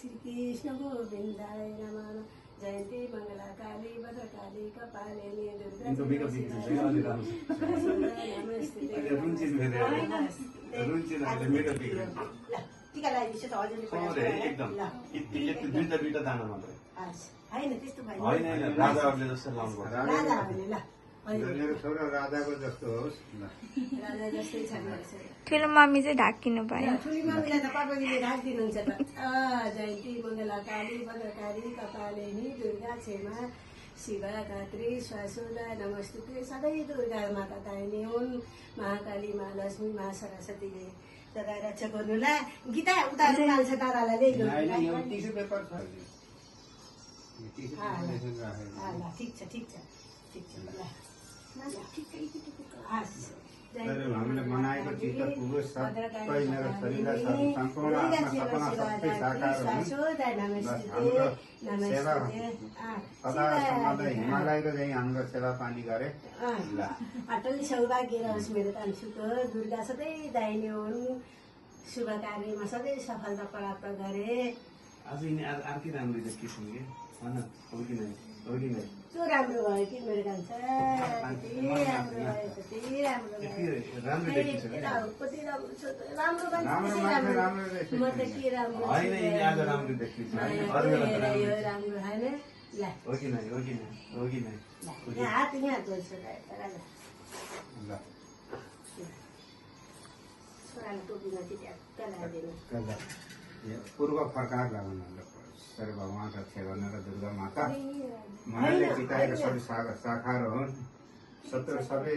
श्रीकृष्ण गोविन्दाय नमः। जयन्ती मङ्गला काली भद्रकाली कपालिनी दुर्गा टीका लगाइदिनुहोस् त हजुरले एकदम दुईटा दाना मात्रै होइन त्यस्तो भयो राजाहरूले जस्तो लाउनु पर्छ राजाहरूले ल मेरो छोरा राजाको जस्तो होस् राजा जस्तै छ ठुलो मम्मी चाहिँ ढाकिनु भयो ठुली मम्मीलाई त पापाजीले ढाकिदिनुहुन्छ त जयन्ती मङ्गला काली भद्रकाली कपालिनी दुर्गा क्षेमा शिवा धात्री स्वासुदा नमस्तुते सधैँ दुर्गा माता दाहिने हुन् महाकाली महालक्ष्मी महासरस्वतीले दादा रक्षा गर्नु ला गीता उता रुमाल छ दादालाई ल्याइदिनु ठिक छ ठिक छ ठिक छ ल हामीले मनाएको चिज त पुगोस् सबै मेरो शरीरलाई सम्पूर्ण आत्मा सपना सबै साकार हुन् हाम्रो सेवा सदा सम्बन्ध हिमालयको चाहिँ हाम्रो सेवा पानी गरे अटल सौभाग्य रहोस् मेरो कान्छुको दुर्गा सधैँ दाहिने हुन् शुभ कार्यमा सधैँ सफलता प्राप्त गरे आज यिनी अर्कै राम्रो देखिसक्यो कि होइन हो कि नै हो कि नै त्यो राम्रो भयो कि मेरो कान्छा कति राम्रो भयो कति राम्रो भयो राम्रो देखिन्छ कति राम्रो छ राम्रो मान्छे म त के राम्रो होइन यिनी आज राम्रो देखिन्छ अरू बेला यो राम्रो होइन ल हो कि नै हो कि नै हो कि नै यहाँ हात धोइछ ल छोराले टोपीमाथि ट्याक्क लगाइदिनु पूर्व फर्काएर लगाउनु सर भगवान रक्षा गर्न र दुर्गा माता मनले चिताएको सबै साकार हुन् सबै